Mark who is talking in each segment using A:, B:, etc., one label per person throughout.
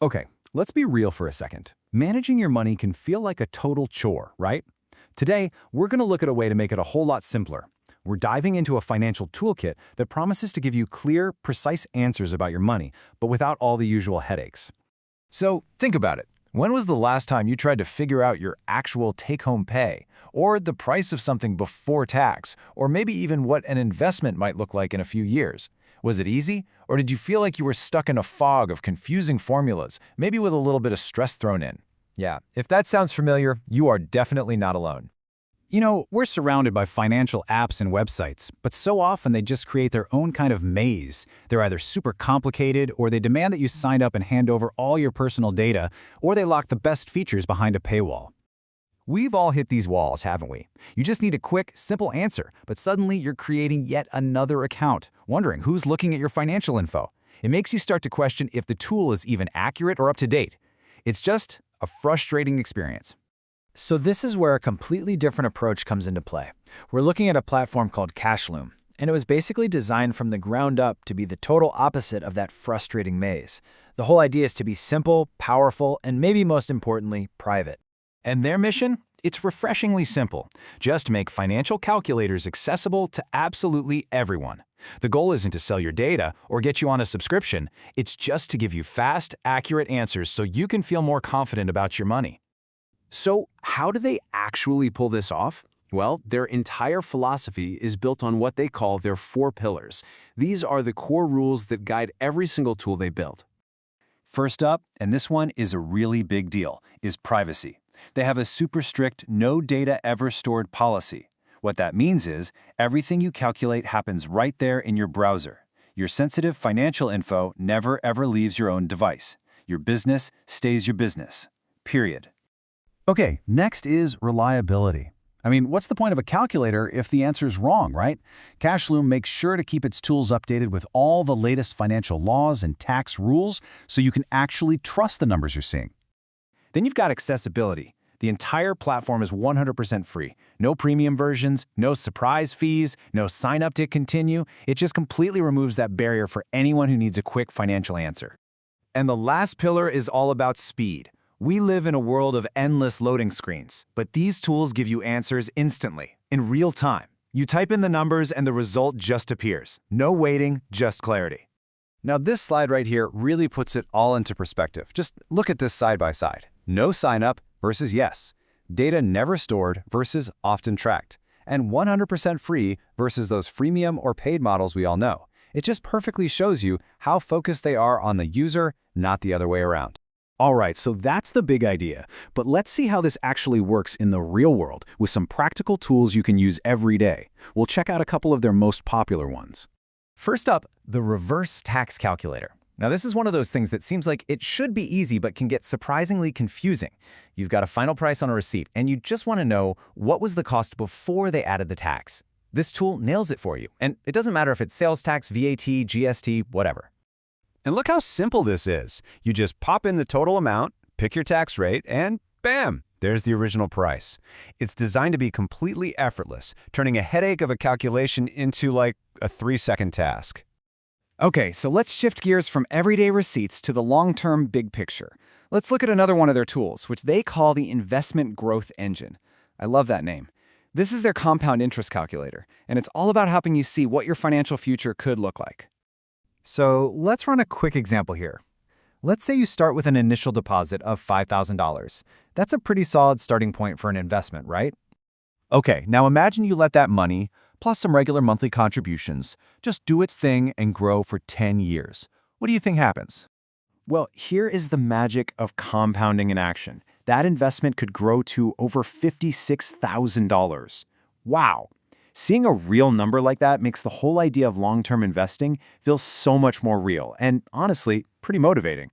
A: Okay, let's be real for a second. Managing your money can feel like a total chore, right? Today, we're going to look at a way to make it a whole lot simpler. We're diving into a financial toolkit that promises to give you clear, precise answers about your money, but without all the usual headaches. So, think about it. When was the last time you tried to figure out your actual take-home pay, or the price of something before tax, or maybe even what an investment might look like in a few years? Was it easy, or did you feel like you were stuck in a fog of confusing formulas, maybe with a little bit of stress thrown in?
B: Yeah, if that sounds familiar, you are definitely not alone.
A: You know, we're surrounded by financial apps and websites, but so often they just create their own kind of maze. They're either super complicated, or they demand that you sign up and hand over all your personal data, or they lock the best features behind a paywall. We've all hit these walls, haven't we? You just need a quick, simple answer, but suddenly you're creating yet another account, wondering who's looking at your financial info. It makes you start to question if the tool is even accurate or up to date. It's just a frustrating experience. So this is where a completely different approach comes into play. We're looking at a platform called Cashluom, and it was basically designed from the ground up to be the total opposite of that frustrating maze. The whole idea is to be simple, powerful, and maybe most importantly, private. And their mission? It's refreshingly simple. Just make financial calculators accessible to absolutely everyone. The goal isn't to sell your data or get you on a subscription. It's just to give you fast, accurate answers so you can feel more confident about your money. So, how do they actually pull this off? Well, their entire philosophy is built on what they call their 4 pillars. These are the core rules that guide every single tool they build. First up, and this one is a really big deal, is privacy. They have a super strict no data ever stored policy. What that means is everything you calculate happens right there in your browser. Your sensitive financial info never ever leaves your own device. Your business stays your business. Period. Okay, next is reliability. I mean, what's the point of a calculator if the answer's wrong, right? Cashluom makes sure to keep its tools updated with all the latest financial laws and tax rules so you can actually trust the numbers you're seeing. Then you've got accessibility. The entire platform is 100% free. No premium versions, no surprise fees, no sign up to continue. It just completely removes that barrier for anyone who needs a quick financial answer. And the last pillar is all about speed. We live in a world of endless loading screens, but these tools give you answers instantly, in real time. You type in the numbers and the result just appears. No waiting, just clarity. Now this slide right here really puts it all into perspective. Just look at this side by side. No sign up versus yes. Data never stored versus often tracked. And 100% free versus those freemium or paid models we all know. It just perfectly shows you how focused they are on the user, not the other way around. All right, so that's the big idea, but let's see how this actually works in the real world with some practical tools you can use every day. We'll check out a couple of their most popular ones. First up, the reverse tax calculator. Now this is one of those things that seems like it should be easy but can get surprisingly confusing. You've got a final price on a receipt and you just want to know what was the cost before they added the tax. This tool nails it for you, and it doesn't matter if it's sales tax, VAT, GST, whatever. And look how simple this is. You just pop in the total amount, pick your tax rate, and bam, there's the original price. It's designed to be completely effortless, turning a headache of a calculation into like a 3-second task. Okay, so let's shift gears from everyday receipts to the long-term big picture. Let's look at another one of their tools, which they call the Investment Growth Engine. I love that name. This is their compound interest calculator, and it's all about helping you see what your financial future could look like. So let's run a quick example here. Let's say you start with an initial deposit of $5,000. That's a pretty solid starting point for an investment, right? Okay, now imagine you let that money, plus some regular monthly contributions, just do its thing and grow for 10 years. What do you think happens? Well, here is the magic of compounding in action. That investment could grow to over $56,000. Wow! Seeing a real number like that makes the whole idea of long-term investing feel so much more real and, honestly, pretty motivating.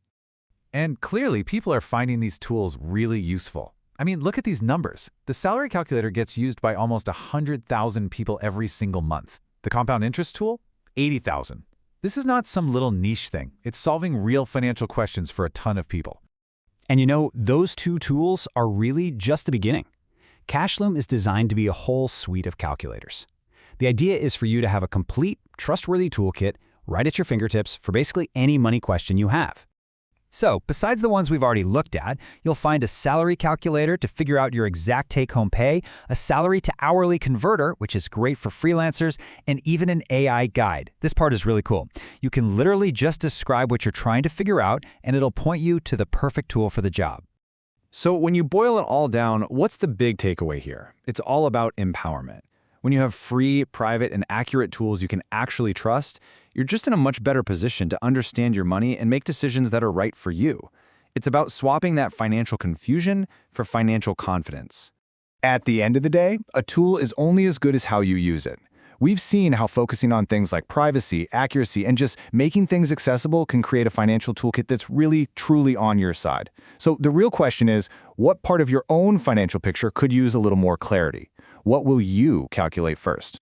A: And clearly, people are finding these tools really useful. I mean, look at these numbers. The salary calculator gets used by almost 100,000 people every single month. The compound interest tool? 80,000. This is not some little niche thing. It's solving real financial questions for a ton of people. And you know, those 2 tools are really just the beginning. Cashluom is designed to be a whole suite of calculators. The idea is for you to have a complete, trustworthy toolkit right at your fingertips for basically any money question you have.
B: So, besides the ones we've already looked at, you'll find a salary calculator to figure out your exact take-home pay, a salary-to-hourly converter, which is great for freelancers, and even an AI guide. This part is really cool. You can literally just describe what you're trying to figure out, and it'll point you to the perfect tool for the job.
C: So when you boil it all down, what's the big takeaway here? It's all about empowerment. When you have free, private, and accurate tools you can actually trust, you're just in a much better position to understand your money and make decisions that are right for you. It's about swapping that financial confusion for financial confidence.
A: At the end of the day, a tool is only as good as how you use it. We've seen how focusing on things like privacy, accuracy, and just making things accessible can create a financial toolkit that's really, truly on your side. So the real question is, what part of your own financial picture could use a little more clarity? What will you calculate first?